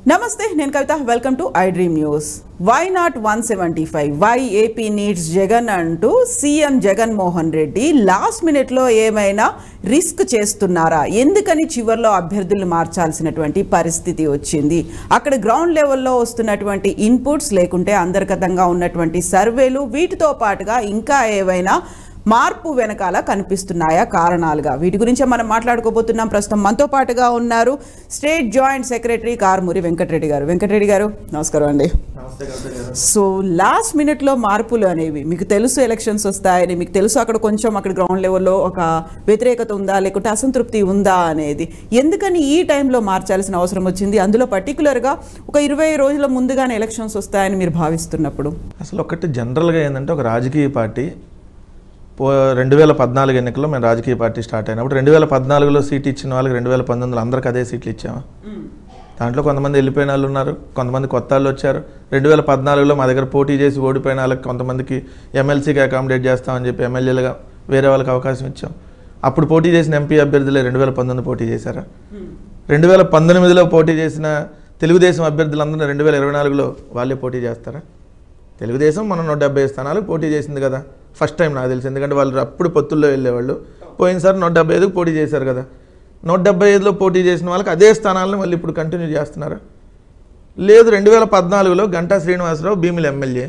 Namaste, నేను కవిత. Welcome to I dream news. Why not 175? Why AP needs Jagan అంటూ CM Jaganmohan Reddy last మినిట్లో ఏమైనా రిస్క్ చేస్తున్నారా? ఎందుకని చివర్లో అభ్యర్థులు మార్చాల్సినటువంటి పరిస్థితి వచ్చింది? అక్కడ గ్రౌండ్ లెవెల్లో వస్తున్నటువంటి ఇన్పుట్స్ లేకుంటే అంతర్గతంగా ఉన్నటువంటి సర్వేలు వీటితో పాటుగా ఇంకా ఏవైనా మార్పు వెనకాల కనిపిస్తున్నాయా కారణాలుగా? వీటి గురించి మనం మాట్లాడుకోబోతున్నాం. ప్రస్తుతం మనతో పాటుగా ఉన్నారు state joint secretary Karumuri Venkatareddy గారు. వెంకటరెడ్డి గారు నమస్కారం అండి. సో లాస్ట్ మినిట్లో మార్పులు అనేవి మీకు తెలుసు, ఎలక్షన్స్ వస్తాయని మీకు తెలుసు, అక్కడ కొంచెం అక్కడ గ్రౌండ్ లెవెల్లో ఒక వ్యతిరేకత ఉందా లేకుంటే అసంతృప్తి ఉందా అనేది, ఎందుకని ఈ టైంలో మార్చాల్సిన అవసరం వచ్చింది? అందులో పర్టికులర్గా ఒక 20 రోజుల ముందుగానే ఎలక్షన్స్ వస్తాయని మీరు భావిస్తున్నప్పుడు అసలు ఒకటి జనరల్గా ఏంటంటే ఒక రాజకీయ పార్టీ 2014 ఎన్నికల్లో మేము రాజకీయ పార్టీ స్టార్ట్ అయినప్పుడు 2014లో సీట్ ఇచ్చిన వాళ్ళకి 2019లో అందరికి అదే సీట్లు ఇచ్చాము. దాంట్లో కొంతమంది వెళ్ళిపోయిన వాళ్ళు ఉన్నారు, కొంతమంది కొత్త వాళ్ళు వచ్చారు. 2014లో మా దగ్గర పోటీ చేసి ఓడిపోయిన వాళ్ళకి కొంతమందికి ఎమ్మెల్సీకి అకామిడేట్ చేస్తామని చెప్పి ఎమ్మెల్యేలుగా వేరే వాళ్ళకి అవకాశం ఇచ్చాం. అప్పుడు పోటీ చేసిన ఎంపీ అభ్యర్థులే 2019 పోటీ చేశారా? 2019లో పోటీ చేసిన తెలుగుదేశం అభ్యర్థులందరూ 2024లో వాళ్ళే పోటీ చేస్తారా? తెలుగుదేశం మనం 170 స్థానాలకు పోటీ చేసింది కదా, ఫస్ట్ టైం నాకు తెలిసి. ఎందుకంటే వాళ్ళు అప్పుడు పొత్తుల్లో వెళ్ళేవాళ్ళు. పోయినసారి 175కు పోటీ చేశారు కదా. 175లో పోటీ చేసిన వాళ్ళకి అదే స్థానాలను మళ్ళీ ఇప్పుడు కంటిన్యూ చేస్తున్నారా? లేదు. 2014లో గంటా శ్రీనివాసరావు భీమిలి ఎమ్మెల్యే,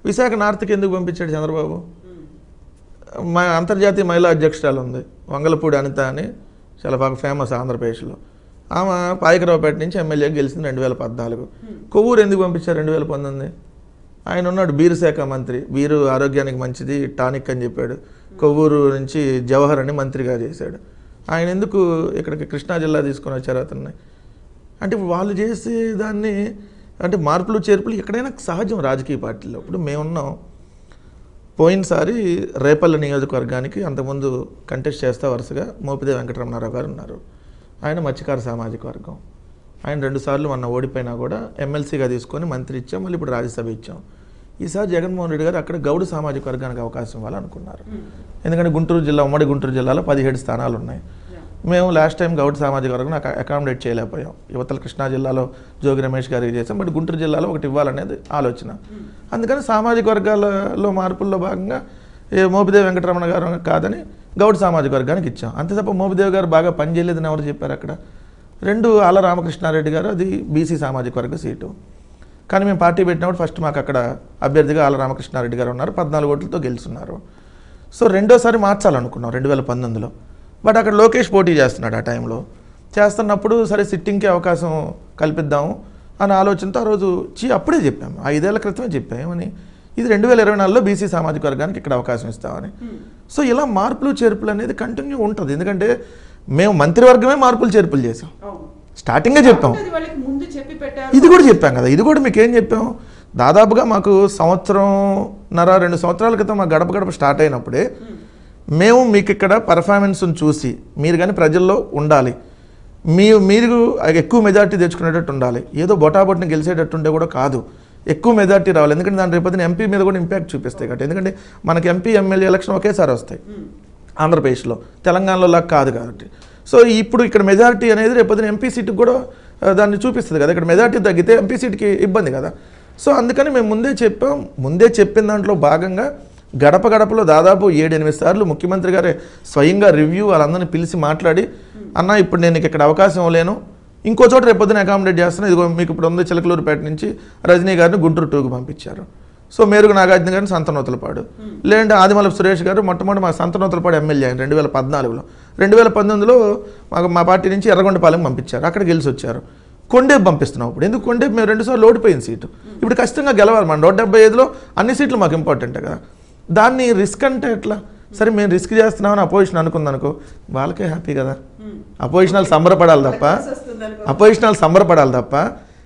విశాఖ నార్త్కి ఎందుకు పంపించాడు చంద్రబాబు? మా అంతర్జాతీయ మహిళా అధ్యక్షురాలు ఉంది వంగలపూడి అనిత అని, చాలా బాగా ఫేమస్ ఆంధ్రప్రదేశ్లో. ఆమె పాయకరావుపేట నుంచి ఎమ్మెల్యేకి గెలిచింది 2014. కొవ్వూరు ఎందుకు పంపించారు 2019? ఆయన ఉన్నాడు బీరు శాఖ మంత్రి, బీరు ఆరోగ్యానికి మంచిది టానిక్ అని చెప్పాడు. కొవ్వూరు నుంచి జవహర్ అని మంత్రిగా చేశాడు. ఆయన ఎందుకు ఇక్కడికి కృష్ణా జిల్లా తీసుకొని వచ్చారు అతన్ని? అంటే వాళ్ళు చేసే దాన్ని అంటే మార్పులు చేర్పులు ఎక్కడైనా సహజం రాజకీయ పార్టీలో. ఇప్పుడు మేమున్నాం, పోయినసారి రేపల్లి నియోజకవర్గానికి అంతకుముందు కంటెస్ట్ చేస్తా వరుసగా మోపిదేవి వెంకటరమణారావు గారు ఉన్నారు. ఆయన మత్స్యకార సామాజిక వర్గం. ఆయన 2 సార్లు మొన్న ఓడిపోయినా కూడా ఎమ్మెల్సీగా తీసుకొని మంత్రి ఇచ్చాం, మళ్ళీ ఇప్పుడు రాజ్యసభ ఇచ్చాం. ఈసారి జగన్మోహన్ రెడ్డి గారు అక్కడ గౌడ సామాజిక వర్గానికి అవకాశం ఇవ్వాలనుకున్నారు. ఎందుకంటే గుంటూరు జిల్లా, ఉమ్మడి గుంటూరు జిల్లాలో 17 స్థానాలు ఉన్నాయి. మేము లాస్ట్ టైం గౌడ సామాజిక వర్గం అకామిడేట్ చేయలేకపోయాం. యువతల కృష్ణా జిల్లాలో జోగి రమేష్ గారికి చేసాం, బట్ గుంటూరు జిల్లాలో ఒకటి ఇవ్వాలనేది ఆలోచన. అందుకని సామాజిక వర్గాలలో మార్పుల్లో భాగంగా మోపిదేవి వెంకటరమణ గారు కాదని గౌడ సామాజిక వర్గానికి ఇచ్చాం. అంతే తప్ప మోపిదేవి గారు బాగా పనిచేయలేదని ఎవరు చెప్పారు? అక్కడ 2 ఆళ్ళ రామకృష్ణారెడ్డి గారు, అది బీసీ సామాజిక వర్గ సీటు. కానీ మేము పార్టీ పెట్టినప్పుడు ఫస్ట్ మాకు అక్కడ అభ్యర్థిగా ఆళ్ళ రామకృష్ణారెడ్డి గారు ఉన్నారు, 14 ఓట్లతో గెలుచున్నారు. సో రెండోసారి మార్చాలనుకున్నాం 2019లో. బట్ అక్కడ లోకేష్ పోటీ చేస్తున్నాడు. ఆ టైంలో చేస్తున్నప్పుడు సరే సిట్టింగ్కి అవకాశం కల్పిద్దాము అనే ఆలోచనతో ఆ రోజు అప్పుడే చెప్పాము, 5 ఏళ్ల క్రితమే చెప్పామని, ఇది 2024లో బీసీ సామాజిక వర్గానికి ఇక్కడ అవకాశం ఇస్తామని. సో ఇలా మార్పులు చేర్పులు అనేది కంటిన్యూ ఉంటుంది. ఎందుకంటే మేము మంత్రివర్గమే మార్పులు చేర్పులు చేసాం, స్టార్టింగే చెప్పాం. ఇది కూడా చెప్పాం కదా, ఇది కూడా మీకు ఏం చెప్పాం? దాదాపుగా మాకు 1.5-2 సంవత్సరాల క్రితం మా గడప గడప స్టార్ట్ అయినప్పుడే మేము మీకు ఇక్కడ పర్ఫార్మెన్స్ని చూసి మీరు కానీ ప్రజల్లో ఉండాలి, మీరు ఎక్కువ మెజార్టీ తెచ్చుకునేటట్టు ఉండాలి, ఏదో బొటాబొట్ని గెలిచేటట్టు ఉంటే కూడా కాదు, ఎక్కువ మెజార్టీ రావాలి. ఎందుకంటే దాని రేపొద్దున ఎంపీ మీద కూడా ఇంపాక్ట్ చూపిస్తాయి కాబట్టి. ఎందుకంటే మనకి ఎంపీ ఎమ్మెల్యే ఎలక్షన్ ఒకేసారి వస్తాయి ఆంధ్రప్రదేశ్లో, తెలంగాణలో లాగా కాదు కాబట్టి. సో ఇప్పుడు ఇక్కడ మెజారిటీ అనేది రేపొద్దున ఎంపీ సీటుకి కూడా దాన్ని చూపిస్తుంది కదా. ఇక్కడ మెజారిటీ తగ్గితే ఎంపీ సీట్కి ఇబ్బంది కదా. సో అందుకని మేము ముందే చెప్పిన దాంట్లో భాగంగా గడప గడపలో దాదాపు 7-8 సార్లు ముఖ్యమంత్రి గారే స్వయంగా రివ్యూ వాళ్ళందరినీ పిలిచి మాట్లాడి, అన్న ఇప్పుడు నేను ఇక్కడ అవకాశం ఇవ్వలేను, ఇంకో చోట రేపొద్దున అకామిడేట్ చేస్తున్నాను, ఇదిగో మీకు ఇప్పుడు ఉంది చిలకలూరుపేట నుంచి రజనీ గారిని గుంటూరు 2కు పంపించారు. సో మేరుగు నాగార్జున గారిని సంతనూతలపాడు, లేదంటే ఆదిమలపు సురేష్ గారు మొట్టమొదటి మా సంతనూతలపాడు ఎమ్మెల్యే 2014లో. 2019లో మా పార్టీ నుంచి ఎర్రగొండపాలెం పంపించారు, అక్కడ గెలిచి వచ్చారు. కొండేపు పంపిస్తున్నాం. ఇప్పుడు ఎందుకు కొండేపు? మేము 2 సార్లు ఓడిపోయిన సీటు, ఇప్పుడు ఖచ్చితంగా గెలవాలి. మన 175లో అన్ని సీట్లు మాకు ఇంపార్టెంటే కదా. దాన్ని రిస్క్ అంటే ఎట్లా? సరే మేము రిస్క్ చేస్తున్నామని అపోజిషన్ అనుకుందనుకో, వాళ్ళకే హ్యాపీ కదా. అపోజిషనాలు సంబరపడాలి తప్ప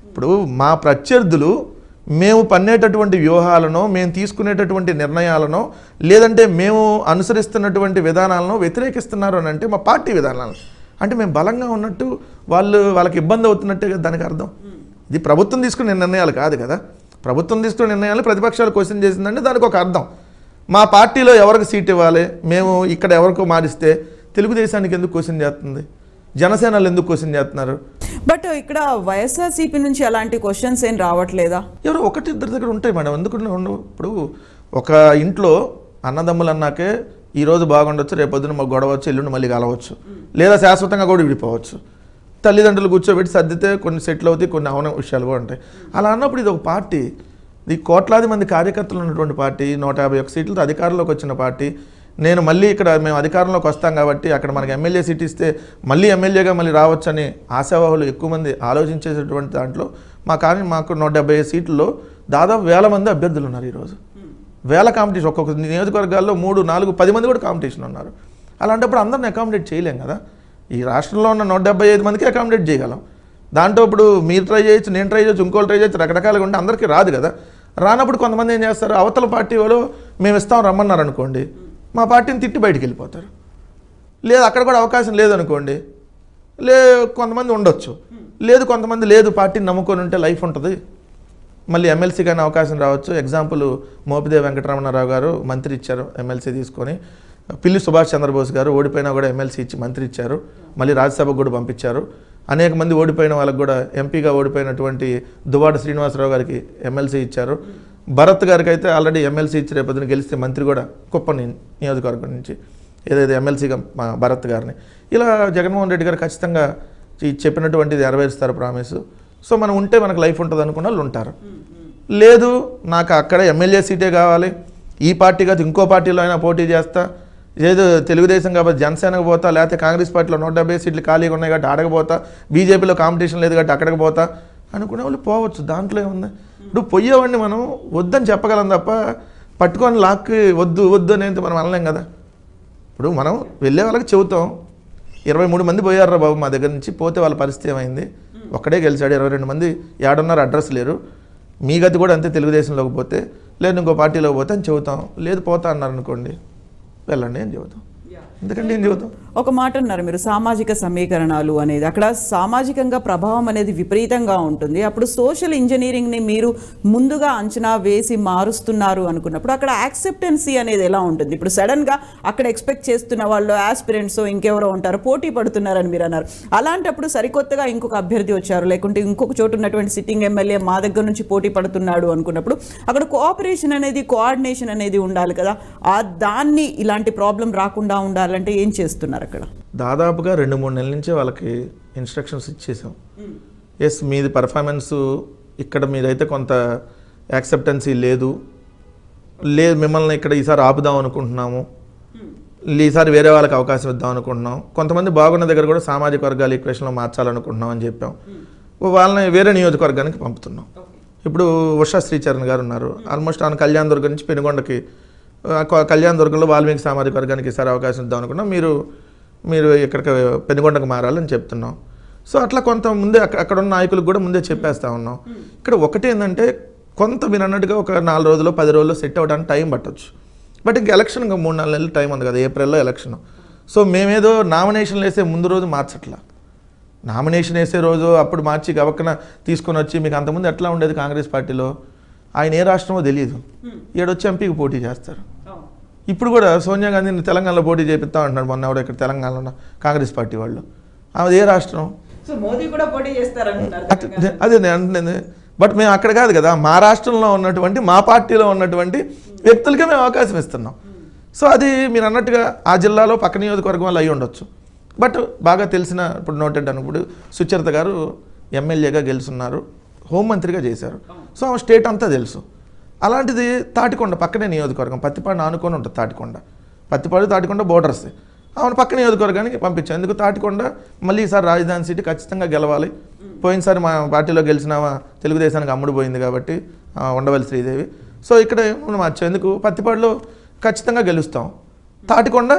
ఇప్పుడు మా ప్రత్యర్థులు మేము పన్నేటటువంటి వ్యూహాలను, మేము తీసుకునేటటువంటి నిర్ణయాలను, లేదంటే మేము అనుసరిస్తున్నటువంటి విధానాలను వ్యతిరేకిస్తున్నారు అని అంటే మా పార్టీ విధానాలను అంటే మేము బలంగా ఉన్నట్టు వాళ్ళకి ఇబ్బంది అవుతున్నట్టే కదా దానికి అర్థం. ఇది ప్రభుత్వం తీసుకునే నిర్ణయాలు కాదు కదా. ప్రభుత్వం తీసుకునే నిర్ణయాలు ప్రతిపక్షాలు క్వశ్చన్ చేసిందంటే దానికి ఒక అర్థం. మా పార్టీలో ఎవరికి సీట్ ఇవ్వాలి, మేము ఇక్కడ ఎవరికో మారిస్తే తెలుగుదేశానికి ఎందుకు క్వశ్చన్ చేస్తుంది, జనసేనలు ఎందుకు క్వశ్చన్ చేస్తున్నారు? బట్ ఇక్కడ వైఎస్ఆర్సీపీ నుంచి అలాంటి క్వశ్చన్స్ ఏం రావట్లేదా? ఎవరో ఒకటి ఇద్దరి దగ్గర ఉంటాయి మేడం, ఎందుకు ఇప్పుడు ఒక ఇంట్లో అన్నదమ్ములు అన్నాకే ఈరోజు బాగుండొచ్చు, రేపొద్దున గొడవచ్చు, ఎల్లుండి మళ్ళీ కలవచ్చు, లేదా శాశ్వతంగా కూడా విడిపోవచ్చు. తల్లిదండ్రులు కూర్చోబెట్టి సర్దితే కొన్ని సెటిల్ అవుతాయి, కొన్ని అవన విషయాలు కూడా ఉంటాయి. అలా అన్నప్పుడు ఇది ఒక పార్టీ, ఇది కోట్లాది మంది కార్యకర్తలు ఉన్నటువంటి పార్టీ, 151 సీట్లతో అధికారంలోకి వచ్చిన పార్టీ. నేను మళ్ళీ ఇక్కడ మేము అధికారంలోకి వస్తాం కాబట్టి అక్కడ మనకి ఎమ్మెల్యే సీట్ ఇస్తే మళ్ళీ ఎమ్మెల్యేగా మళ్ళీ రావచ్చని ఆశావాహులు ఎక్కువ మంది ఆలోచించేటటువంటి దాంట్లో మాకు 175 సీట్లలో దాదాపు 1000 మంది అభ్యర్థులు ఉన్నారు. ఈరోజు వేల కాంపిటీషన్, ఒక్కొక్క నియోజకవర్గాల్లో 3, 4, 10 మంది కూడా కాంపిటీషన్ ఉన్నారు. అలాంటప్పుడు అందరిని అకామిడేట్ చేయలేం కదా. ఈ రాష్ట్రంలో ఉన్న 175 మందికి అకామిడేట్ చేయగలం. దాంట్లో ఇప్పుడు మీరు ట్రై చేయొచ్చు, నేను ట్రై చేయొచ్చు, ఇంకోళ్ళు ట్రై చేయొచ్చు, రకరకాలుగా ఉంటే అందరికీ రాదు కదా. రానప్పుడు కొంతమంది ఏం చేస్తారు, అవతల పార్టీ వాళ్ళు మేము ఇస్తాం రమ్మన్నారు అనుకోండి, మా పార్టీని తిట్టి బయటికి వెళ్ళిపోతారు. లేదు అక్కడ కూడా అవకాశం లేదనుకోండి, కొంతమంది ఉండొచ్చు, లేదు కొంతమంది లేదు పార్టీని నమ్ముకొని ఉంటే లైఫ్ ఉంటుంది, మళ్ళీ ఎమ్మెల్సీ కానీ అవకాశం రావచ్చు. ఎగ్జాంపుల్ మోపిదేవి వెంకటరమణారావు గారు మంత్రి ఇచ్చారు ఎమ్మెల్సీ తీసుకొని, పిల్లి సుభాష్ చంద్రబోస్ గారు ఓడిపోయినా కూడా ఎమ్మెల్సీ ఇచ్చి మంత్రి ఇచ్చారు, మళ్ళీ రాజ్యసభకు కూడా పంపించారు. అనేక మంది ఓడిపోయిన వాళ్ళకు కూడా ఎంపీగా ఓడిపోయినటువంటి దువ్వాడ శ్రీనివాసరావు గారికి ఎమ్మెల్సీ ఇచ్చారు. భరత్ గారికి అయితే ఆల్రెడీ ఎమ్మెల్సీ ఇచ్చి రేపొద్దున గెలిస్తే మంత్రి కూడా కుప్పం నియోజకవర్గం నుంచి ఏదైతే ఎమ్మెల్సీగా మా భరత్ గారిని. ఇలా జగన్మోహన్ రెడ్డి గారు ఖచ్చితంగా చెప్పినటువంటిది నెరవేరుస్తారు ప్రామిస్. సో మనం ఉంటే మనకు లైఫ్ ఉంటుంది అనుకున్న వాళ్ళు ఉంటారు. లేదు నాకు అక్కడ ఎమ్మెల్యే సీటే కావాలి, ఈ పార్టీ కాదు ఇంకో పార్టీలో అయినా పోటీ చేస్తా, ఏదో తెలుగుదేశం కాబట్టి జనసేనకు పోతా, లేకపోతే కాంగ్రెస్ పార్టీలో 170 సీట్లు ఖాళీగా ఉన్నాయి కాబట్టి ఆడకపోతా, బీజేపీలో కాంపిటీషన్ లేదు కాబట్టి అక్కడికి పోతా అనుకునే వాళ్ళు పోవచ్చు, దాంట్లో ఏముంది. ఇప్పుడు పోయేవాడిని మనం వద్దని చెప్పగలం తప్ప పట్టుకొని లాక్కి వద్దు వద్దు అనేది మనం అనలేం కదా. ఇప్పుడు మనం వెళ్ళే వాళ్ళకి చెబుతాం, 23 మంది పోయారు బాబు మా దగ్గర నుంచి, పోతే వాళ్ళ పరిస్థితి ఏమైంది, ఒక్కడే గెలిచాడు, 22 మంది ఏడున్నారు అడ్రస్ లేరు, మీ గతి కూడా అంతే తెలుగుదేశంలోకి పోతే, లేదు ఇంకో పార్టీలోకి పోతే అని చెబుతాం. లేదు పోతా అన్నారు అనుకోండి, వెళ్ళండి అని చెబుతాం. ఎందుకంటే ఏం చెబుతాం. ఒక మాట అన్నారు మీరు, సామాజిక సమీకరణాలు అనేది, అక్కడ సామాజికంగా ప్రభావం అనేది విపరీతంగా ఉంటుంది. అప్పుడు సోషల్ ఇంజనీరింగ్ని మీరు ముందుగా అంచనా వేసి మారుస్తున్నారు అనుకున్నప్పుడు అక్కడ యాక్సెప్టెన్సీ అనేది ఎలా ఉంటుంది? ఇప్పుడు సడన్గా అక్కడ ఎక్స్పెక్ట్ చేస్తున్న వాళ్ళు ఆస్పిరెంట్స్ ఇంకెవరో ఉంటారు, పోటీ పడుతున్నారని మీరు అన్నారు. అలాంటప్పుడు సరికొత్తగా ఇంకొక అభ్యర్థి వచ్చారు, లేకుంటే ఇంకొక చోటు ఉన్నటువంటి సిట్టింగ్ ఎమ్మెల్యే మా దగ్గర నుంచి పోటీ పడుతున్నాడు అనుకున్నప్పుడు అక్కడ కోఆపరేషన్ అనేది, కోఆర్డినేషన్ అనేది ఉండాలి కదా. దాన్ని ఇలాంటి ప్రాబ్లం రాకుండా ఉండాలంటే ఏం చేస్తున్నారు అక్కడ? దాదాపుగా 2-3 నెలల నుంచి వాళ్ళకి ఇన్స్ట్రక్షన్స్ ఇచ్చేసాం. ఎస్ మీది పర్ఫార్మెన్స్ ఇక్కడ మీరైతే కొంత యాక్సెప్టెన్సీ లేదు, మిమ్మల్ని ఇక్కడ ఈసారి ఆపుదాం అనుకుంటున్నాము, ఈసారి వేరే వాళ్ళకి అవకాశం ఇద్దాం అనుకుంటున్నాం, కొంతమంది బాగున్న దగ్గర కూడా సామాజిక వర్గాల ఈక్వేషన్లో మార్చాలనుకుంటున్నాం అని చెప్పాం. వాళ్ళని వేరే నియోజకవర్గానికి పంపుతున్నాం. ఇప్పుడు ఉషా శ్రీచరణ్ గారు ఉన్నారు, ఆల్మోస్ట్ ఆయన కళ్యాణ్ దుర్గం నుంచి పెనుగొండకి, కళ్యాణ్ దుర్గంలో వాల్మీకి సామాజిక వర్గానికి ఈసారి అవకాశం ఇద్దాం అనుకున్నాం, మీరు ఇక్కడికి పెనుగొండకు మారాలని చెప్తున్నాం. సో అట్లా కొంత ముందే అక్కడ ఉన్న నాయకులకు కూడా ముందే చెప్పేస్తా ఉన్నాం. ఇక్కడ ఒకటి ఏంటంటే కొంత మీరు అన్నట్టుగా ఒక 4 రోజులు 10 రోజుల్లో సెట్ అవ్వడానికి టైం పట్టవచ్చు. బట్ ఇంక ఎలక్షన్ ఇంకా 3-4 నెలలు టైం ఉంది కదా, ఏప్రిల్లో ఎలక్షన్. సో మేమేదో నామినేషన్లు వేసే ముందు రోజు మార్చట్లా, నామినేషన్ వేసే రోజు అప్పుడు మార్చి గవక్కన తీసుకొని వచ్చి, మీకు అంతకుముందు ఎట్లా ఉండేది కాంగ్రెస్ పార్టీలో, ఆయన ఏ రాష్ట్రమో తెలియదు, ఏడొచ్చి ఎంపీకి పోటీ చేస్తారు. ఇప్పుడు కూడా సోనియా గాంధీని తెలంగాణలో పోటీ చేపిస్తా అంటున్నాడు, మొన్న ఎవడో ఇక్కడ తెలంగాణలో ఉన్న కాంగ్రెస్ పార్టీ వాళ్ళు, ఆమె ఏ రాష్ట్రం, మోదీ కూడా పోటీ చేస్తారంటున్నారు. అదే నేను అంటున్నది. బట్ మేము అక్కడ కాదు కదా, మా రాష్ట్రంలో ఉన్నటువంటి మా పార్టీలో ఉన్నటువంటి వ్యక్తులకే మేము అవకాశం ఇస్తున్నాం. సో అది మీరు అన్నట్టుగా ఆ జిల్లాలో పక్క నియోజకవర్గం వల్ల అయ్యి ఉండొచ్చు. బట్ బాగా తెలిసిన, ఇప్పుడు నోటెడ్ అనుకుడు సుచరిత గారు ఎమ్మెల్యేగా గెలుచున్నారు, హోంమంత్రిగా చేశారు, సో ఆమె స్టేట్ అంతా తెలుసు. అలాంటిది తాటికొండ పక్కనే నియోజకవర్గం, పత్తిపాడు ఆనుకొని ఉంటుంది తాటికొండ, పత్తిపాడు తాటికొండ బోర్డర్స్, ఆమెను పక్క నియోజకవర్గానికి పంపించాం. ఎందుకు తాటికొండ మళ్ళీ ఈసారి రాజధాని సీటు ఖచ్చితంగా గెలవాలి, పోయినసారి మా పార్టీలో గెలిచిన తెలుగుదేశానికి అమ్ముడు పోయింది కాబట్టి ఉండవల్లి శ్రీదేవి, సో ఇక్కడ మార్చాం. ఎందుకు పత్తిపాడులో ఖచ్చితంగా గెలుస్తాం, తాటికొండ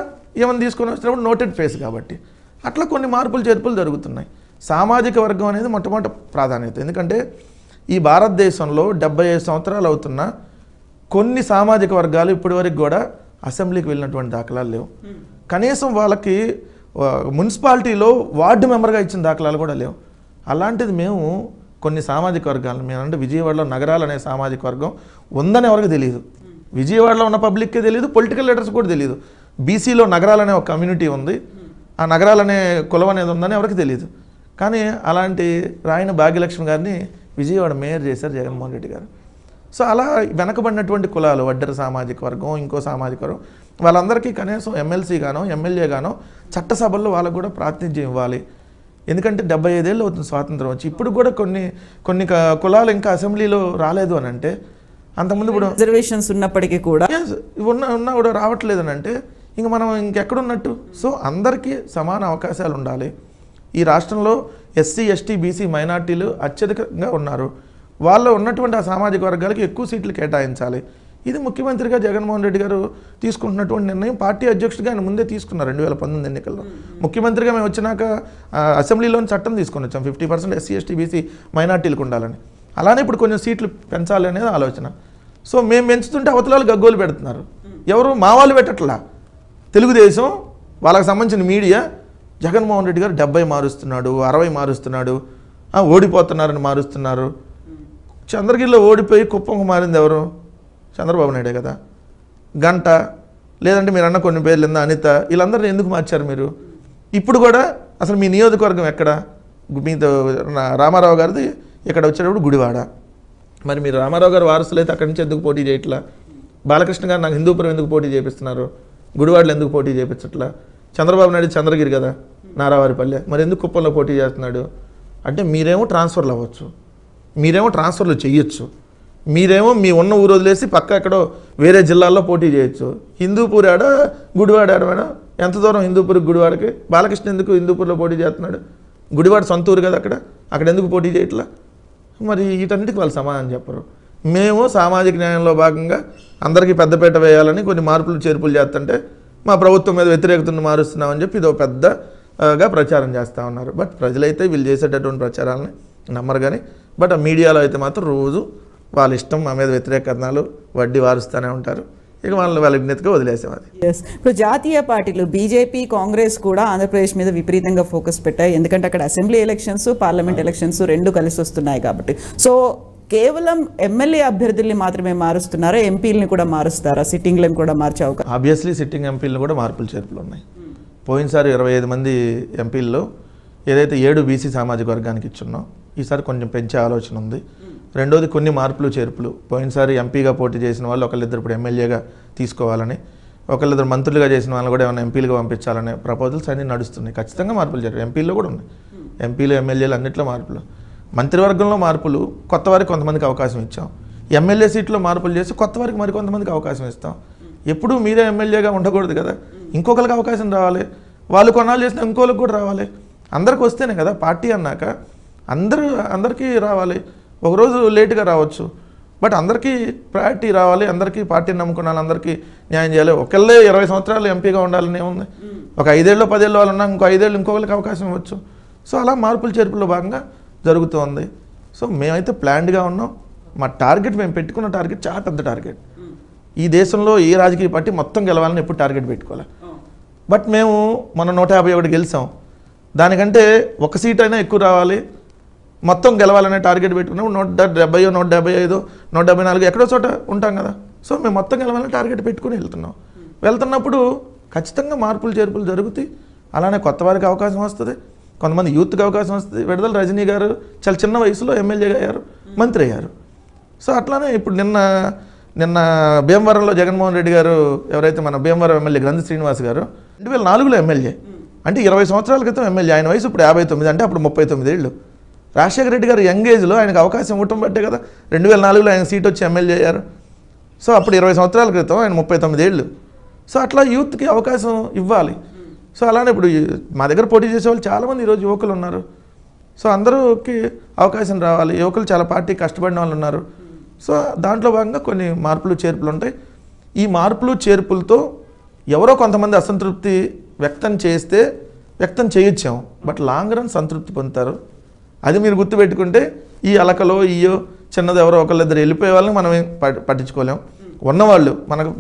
ఏమైనా తీసుకొని వచ్చినప్పుడు నోటెడ్ ఫేస్ కాబట్టి అట్లా కొన్ని మార్పులు చేర్పులు జరుగుతున్నాయి. సామాజిక వర్గం అనేది మొట్టమొదటి ప్రాధాన్యత. ఎందుకంటే ఈ భారతదేశంలో 75 సంవత్సరాలు అవుతున్న కొన్ని సామాజిక వర్గాలు ఇప్పటి వరకు కూడా అసెంబ్లీకి వెళ్ళినటువంటి దాఖలాలు లేవు. కనీసం వాళ్ళకి మున్సిపాలిటీలో వార్డు మెంబర్గా ఇచ్చిన దాఖలాలు కూడా లేవు. అలాంటిది మేము కొన్ని సామాజిక వర్గాలను, మేమంటే విజయవాడలో నగరాలు అనే సామాజిక వర్గం ఉందని ఎవరికి తెలియదు, విజయవాడలో ఉన్న పబ్లిక్కే తెలియదు, పొలిటికల్ లీడర్స్ కూడా తెలియదు. బీసీలో నగరాలనే ఒక కమ్యూనిటీ ఉంది, ఆ నగరాలనే కులం అనేది ఉందని ఎవరికి తెలియదు. కానీ అలాంటి రాయన భాగ్యలక్ష్మి గారిని విజయవాడ మేయర్ చేశారు జగన్మోహన్ రెడ్డి గారు. సో అలా వెనకబడినటువంటి కులాలు, వడ్డెర సామాజిక వర్గం, ఇంకో సామాజిక వర్గం, వాళ్ళందరికీ కనీసం ఎమ్మెల్సీ గానో ఎమ్మెల్యే గానో చట్టసభల్లో వాళ్ళకు కూడా ప్రాతినిధ్యం ఇవ్వాలి. ఎందుకంటే 75 ఏళ్ళు అవుతుంది స్వాతంత్రం వచ్చి, ఇప్పుడు కూడా కొన్ని కులాలు ఇంకా అసెంబ్లీలో రాలేదు అని అంటే, అంతకుముందు ఇప్పుడు రిజర్వేషన్స్ ఉన్నప్పటికీ కూడా ఉన్నా కూడా రావట్లేదు అని అంటే ఇంక మనం ఇంకెక్కడున్నట్టు. సో అందరికీ సమాన అవకాశాలు ఉండాలి. ఈ రాష్ట్రంలో ఎస్సీ, ఎస్టీ, బీసీ మైనార్టీలు అత్యధికంగా ఉన్నారు. వాళ్ళు ఉన్నటువంటి ఆ సామాజిక వర్గాలకి ఎక్కువ సీట్లు కేటాయించాలి. ఇది ముఖ్యమంత్రిగా జగన్మోహన్ రెడ్డి గారు తీసుకుంటున్నటువంటి నిర్ణయం. పార్టీ అధ్యక్షుడిగా ఆయన ముందే తీసుకున్నారు 2019 ఎన్నికల్లో. ముఖ్యమంత్రిగా మేము వచ్చినాక అసెంబ్లీలోని చట్టం తీసుకొని వచ్చాం 50% ఎస్సీ, ఎస్టీ, బీసీ మైనార్టీలకు ఉండాలని. అలానే ఇప్పుడు కొంచెం సీట్లు పెంచాలి అనేది ఆలోచన. సో మేము పెంచుతుంటే అవతలాలు గగ్గోలు పెడుతున్నారు. ఎవరు మా వాళ్ళు పెట్టట్లా, తెలుగుదేశం వాళ్ళకి సంబంధించిన మీడియా జగన్మోహన్ రెడ్డి గారు 70 మారుస్తున్నాడు, 60 మారుస్తున్నాడు, ఓడిపోతున్నారని మారుస్తున్నారు. చంద్రగిరిలో ఓడిపోయి కుప్పంకు మారింది ఎవరు? చంద్రబాబు నాయుడే కదా. గంట లేదంటే మీరు అన్న కొన్ని పేర్లు ఎందా అనిత, వీళ్ళందరినీ ఎందుకు మార్చారు మీరు? ఇప్పుడు కూడా అసలు మీ నియోజకవర్గం ఎక్కడ? మీతో రామారావు గారిది ఇక్కడ వచ్చేటప్పుడు గుడివాడ. మరి మీరు రామారావు గారు వారసులు అయితే అక్కడి నుంచి ఎందుకు పోటీ చేయట్లా? బాలకృష్ణ గారు నాకు హిందూపురం ఎందుకు పోటీ చేపిస్తున్నారు? గుడివాడలో ఎందుకు పోటీ చేయించట్లా? చంద్రబాబు నాయుడు చంద్రగిరి కదా, నారావారిపల్లె, మరి ఎందుకు కుప్పంలో పోటీ చేస్తున్నాడు? అంటే మీరేమో ట్రాన్స్ఫర్లు అవ్వచ్చు, మీరేమో ట్రాన్స్ఫర్లు చేయొచ్చు, మీరేమో మీ ఉన్న ఊరు వదిలేసి పక్క ఎక్కడో వేరే జిల్లాల్లో పోటీ చేయొచ్చు. హిందూపూర్ ఆడ, గుడివాడ ఆడ మేడం, ఎంత దూరం హిందూపూర్కి గుడివాడకి? బాలకృష్ణ ఎందుకు హిందూపూర్లో పోటీ చేస్తున్నాడు? గుడివాడ సొంత ఊరు కదా అక్కడ ఎందుకు పోటీ చేయట్లా? మరి వీటన్నిటికి వాళ్ళు సమాధానం చెప్పరు. మేము సామాజిక న్యాయంలో భాగంగా అందరికీ పెద్దపీట వేయాలని కొన్ని మార్పులు చేర్పులు చేస్తుంటే మా ప్రభుత్వం మీద వ్యతిరేకతను మారుస్తున్నామని చెప్పి ఇదో పెద్దగా ప్రచారం చేస్తూ ఉన్నారు. బట్ ప్రజలైతే వీళ్ళు చేసేటటువంటి ప్రచారాలని నమ్మరు. కానీ బట్ ఆ మీడియాలో అయితే మాత్రం రోజు వాళ్ళ ఇష్టం మా మీద వ్యతిరేక కథనాలు వడ్డీ వారుస్తూనే ఉంటారు. ఇక వాళ్ళ విజ్ఞతగా వదిలేసాం అది. ఇప్పుడు జాతీయ పార్టీలు బీజేపీ, కాంగ్రెస్ కూడా ఆంధ్రప్రదేశ్ మీద విపరీతంగా ఫోకస్ పెట్టాయి. ఎందుకంటే అక్కడ అసెంబ్లీ ఎలక్షన్స్, పార్లమెంట్ ఎలక్షన్స్ రెండు కలిసి వస్తున్నాయి కాబట్టి. సో కేవలం ఎమ్మెల్యే అభ్యర్థుల్ని మాత్రమే మారుస్తున్నారా? ఎంపీలని కూడా మారుస్తారా? సిట్టింగ్లను కూడా మార్చే అవకాశం? ఆబ్వియస్లీ సిట్టింగ్ ఎంపీలను కూడా మార్పులు చేర్పులు ఉన్నాయి. పోయినసారి 25 మంది ఎంపీల్లో ఏదైతే 7 బీసీ సామాజిక వర్గానికి ఇచ్చున్నాం, ఈసారి కొంచెం పెంచే ఆలోచన ఉంది. రెండోది కొన్ని మార్పులు చేర్పులు. పోయినసారి ఎంపీగా పోటీ చేసిన వాళ్ళు ఒకళ్ళిద్దరు ఇప్పుడు ఎమ్మెల్యేగా తీసుకోవాలని, ఒకళ్ళిద్దరు మంత్రులుగా చేసిన వాళ్ళు కూడా ఏమైనా ఎంపీలుగా పంపించాలనే ప్రపోజల్స్ అన్నీ నడుస్తున్నాయి. ఖచ్చితంగా మార్పులు చేర్పులు ఎంపీల్లో కూడా ఉన్నాయి. ఎంపీలు, ఎమ్మెల్యేలు అన్నింటిలో మార్పులు. మంత్రివర్గంలో మార్పులు, కొత్త వారికి కొంతమందికి అవకాశం ఇచ్చాం. ఎమ్మెల్యే సీట్లో మార్పులు చేసి కొత్త వారికి మరికొంతమందికి అవకాశం ఇస్తాం. ఎప్పుడూ మీరే ఎమ్మెల్యేగా ఉండకూడదు కదా, ఇంకొకరికి అవకాశం రావాలి. వాళ్ళు కొన్నాళ్ళు చేసిన ఇంకోళ్ళకి కూడా రావాలి. అందరికి వస్తేనే కదా పార్టీ అన్నాక అందరికీ రావాలి. ఒకరోజు లేటుగా రావచ్చు, బట్ అందరికీ ప్రయారిటీ రావాలి. అందరికీ పార్టీని నమ్ముకున్న వాళ్ళందరికీ న్యాయం చేయాలి. ఒకళ్ళే 20 సంవత్సరాలు ఎంపీగా ఉండాలని ఏముంది? ఒక 5 ఏళ్ళు 10 ఏళ్ళు వాళ్ళు ఉన్నా ఇంకో 5 ఏళ్ళు ఇంకొకరికి అవకాశం ఇవ్వచ్చు. సో అలా మార్పుల చేర్పుల్లో భాగంగా జరుగుతుంది. సో మేమైతే ప్లాన్డ్గా ఉన్నాం. మా టార్గెట్, మేము పెట్టుకున్న టార్గెట్ చాలా పెద్ద టార్గెట్. ఈ దేశంలో ఏ రాజకీయ పార్టీ మొత్తం గెలవాలని ఎప్పుడు టార్గెట్ పెట్టుకోవాలి. బట్ మేము మన 151 గెలిచాం. దానికంటే ఒక సీట్ అయినా ఎక్కువ రావాలి, మొత్తం గెలవాలనే టార్గెట్ పెట్టుకున్నాం. 170, 175, 174 ఎక్కడో చోట ఉంటాం కదా. సో మేము మొత్తం గెలవాలని టార్గెట్ పెట్టుకుని వెళ్తున్నప్పుడు ఖచ్చితంగా మార్పులు చేర్పులు జరుగుతాయి. అలానే కొత్త వారికి అవకాశం వస్తుంది, కొంతమంది యూత్కి అవకాశం వస్తుంది. విడుదల రజనీ గారు చాలా చిన్న వయసులో ఎమ్మెల్యేగా అయ్యారు, మంత్రి అయ్యారు. సో అట్లానే ఇప్పుడు నిన్న భీమవరంలో జగన్మోహన్ రెడ్డి గారు, ఎవరైతే మన భీమవరం ఎమ్మెల్యే గ్రంథి శ్రీనివాస్ గారు 2004లో ఎమ్మెల్యే, అంటే 20 సంవత్సరాల క్రితం ఎమ్మెల్యే. ఆయన వయసు ఇప్పుడు 59, అంటే అప్పుడు 39 ఏళ్ళు. రాజశేఖర రెడ్డి గారు యంగ్ ఏజ్లో ఆయనకు అవకాశం ఇవ్వటం బట్టే కదా 2004లో ఆయన సీట్ వచ్చి ఎమ్మెల్యే అయ్యారు. సో అప్పుడు 20 సంవత్సరాల క్రితం ఆయన 39 ఏళ్ళు. సో అట్లా యూత్కి అవకాశం ఇవ్వాలి. సో అలానే ఇప్పుడు మా దగ్గర పోటీ చేసే వాళ్ళు చాలామంది ఈరోజు యువకులు ఉన్నారు. సో అందరికి అవకాశం రావాలి. యువకులు చాలా పార్టీ కష్టపడిన వాళ్ళు ఉన్నారు. సో దాంట్లో భాగంగా కొన్ని మార్పులు చేర్పులు ఉంటాయి. ఈ మార్పులు చేర్పులతో ఎవరో కొంతమంది అసంతృప్తి వ్యక్తం చేయొచ్చాం, బట్ లాంగ్ రన్ సంతృప్తి పొందుతారు. అది మీరు గుర్తుపెట్టుకుంటే ఈ అలకలో ఇయ్యో చిన్నది ఎవరో ఒకళ్ళిద్దరు వెళ్ళిపోయే వాళ్ళని మనం పట్టించుకోలేం. ఉన్నవాళ్ళు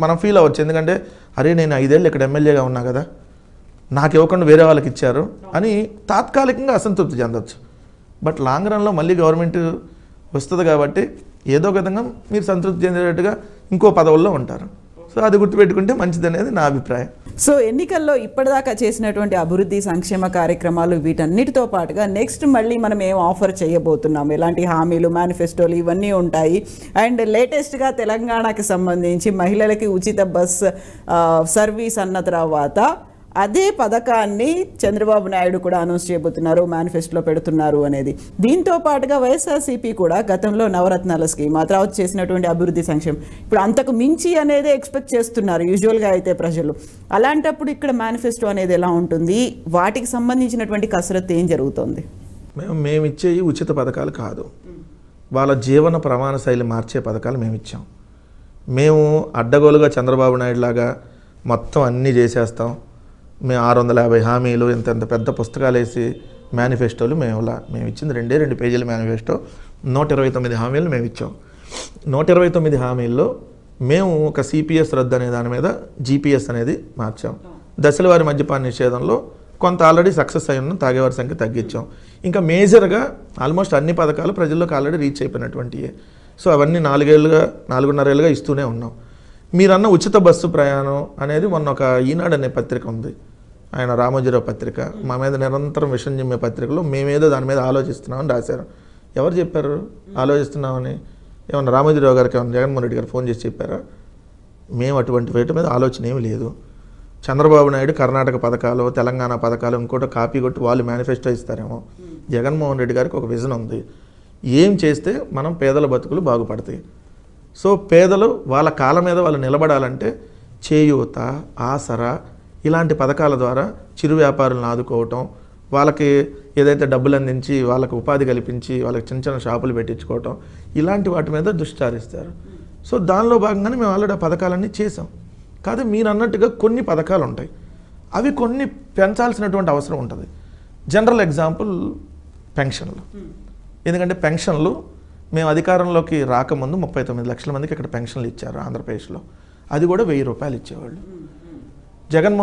మనం ఫీల్ అవ్వచ్చు. ఎందుకంటే అరే నేను 5 ఏళ్ళు ఇక్కడ ఎమ్మెల్యేగా ఉన్నా కదా, నాకు ఇవ్వకుండా వేరే వాళ్ళకి ఇచ్చారు అని తాత్కాలికంగా అసంతృప్తి చెందవచ్చు. బట్ లాంగ్ రన్లో మళ్ళీ గవర్నమెంట్ వస్తుంది కాబట్టి ఏదో విధంగా మీరు సంతృప్తి చెందేటట్టుగా ఇంకో పదవుల్లో ఉంటారు. సో అది గుర్తుపెట్టుకుంటే మంచిది అనేది నా అభిప్రాయం. సో ఎన్నికల్లో ఇప్పటిదాకా చేసినటువంటి అభివృద్ధి సంక్షేమ కార్యక్రమాలు వీటన్నిటితో పాటుగా నెక్స్ట్ మళ్ళీ మనం ఏం ఆఫర్ చేయబోతున్నాం, ఎలాంటి హామీలు, మేనిఫెస్టోలు ఇవన్నీ ఉంటాయి. అండ్ లేటెస్ట్గా తెలంగాణకి సంబంధించి మహిళలకి ఉచిత బస్ సర్వీస్ అన్న తర్వాత అదే పథకాన్ని చంద్రబాబు నాయుడు కూడా అనౌన్స్ చేయబోతున్నారు, మేనిఫెస్టోలో పెడుతున్నారు అనేది. దీంతో పాటుగా వైఎస్ఆర్సీపీ కూడా గతంలో నవరత్నాల స్కీమ్, ఆ తర్వాత చేసినటువంటి అభివృద్ధి సంక్షేమం ఇప్పుడు అంతకు మించి అనేది ఎక్స్పెక్ట్ చేస్తున్నారు యూజువల్గా అయితే ప్రజలు. అలాంటప్పుడు ఇక్కడ మేనిఫెస్టో అనేది ఎలా ఉంటుంది, వాటికి సంబంధించినటువంటి కసరత్తు ఏం జరుగుతుంది? మేము ఇచ్చే ఉచిత పథకాలు కాదు, వాళ్ళ జీవన ప్రమాణ శైలి మార్చే పథకాలు మేము ఇచ్చాం. మేము అడ్డగోలుగా చంద్రబాబు నాయుడు లాగా మొత్తం అన్నీ చేసేస్తాం, మేము 650 హామీలు ఇంత పెద్ద పుస్తకాలు వేసి మేనిఫెస్టోలు మేము ఇచ్చింది 2 పేజీల మేనిఫెస్టో, 129 హామీలు మేము ఇచ్చాం. 129 హామీల్లో మేము ఒక సిపిఎస్ రద్దు అనే దాని మీద జిపిఎస్ అనేది మార్చాం. దశల వారి మద్యపాన నిషేధంలో కొంత ఆల్రెడీ సక్సెస్ అయి ఉన్నాం, తాగేవారి సంఖ్య తగ్గించాం. ఇంకా మేజర్గా ఆల్మోస్ట్ అన్ని పథకాలు ప్రజల్లోకి ఆల్రెడీ రీచ్ అయిపోయినటువంటివి. సో అవన్నీ 4.5 ఏళ్ళుగా ఇస్తూనే ఉన్నాం. మీరన్న ఉచిత బస్సు ప్రయాణం అనేది మొన్న ఒక ఈనాడు అనే పత్రిక ఉంది, ఆయన రామోజీరావు పత్రిక, మా మీద నిరంతరం విషయం చెప్పే పత్రికలో మేమేదో దాని మీద ఆలోచిస్తున్నామని రాశారు. ఎవరు చెప్పారు ఆలోచిస్తున్నామని? ఏమన్నా రామోజీరావు గారికి ఏమన్నా జగన్మోహన్ రెడ్డి గారు ఫోన్ చేసి చెప్పారా? మేము అటువంటి వేటి మీద ఆలోచన ఏమి లేదు. చంద్రబాబు నాయుడు కర్ణాటక పథకాలు, తెలంగాణ పథకాలు ఇంకోటి కాపీ కొట్టి వాళ్ళు మేనిఫెస్టో ఇస్తారేమో. జగన్మోహన్ రెడ్డి గారికి ఒక విజన్ ఉంది, ఏం చేస్తే మనం పేదల బతుకులు బాగుపడతాయి. సో పేదలు వాళ్ళ కాళ్ళ మీద వాళ్ళు నిలబడాలంటే చేయూత, ఆసరా ఇలాంటి పథకాల ద్వారా చిరు వ్యాపారులను ఆదుకోవటం, వాళ్ళకి ఏదైతే డబ్బులు అందించి వాళ్ళకి ఉపాధి కల్పించి వాళ్ళకి చిన్న చిన్న షాపులు పెట్టించుకోవటం, ఇలాంటి వాటి మీద దృష్టి సారిస్తారు. సో దానిలో భాగంగానే మేము ఆల్రెడీ ఆ పథకాలన్నీ చేసాం. కాదు మీరు అన్నట్టుగా కొన్ని పథకాలు ఉంటాయి, అవి కొన్ని పెంచాల్సినటువంటి అవసరం ఉంటుంది. జనరల్ ఎగ్జాంపుల్ పెన్షన్లు. ఎందుకంటే పెన్షన్లు మేము అధికారంలోకి రాకముందు 39 లక్షల మందికి ఇక్కడ పెన్షన్లు ఇచ్చారు ఆంధ్రప్రదేశ్లో. అది కూడా 1000 రూపాయలు ఇచ్చేవాళ్ళు. జగన్మోహన్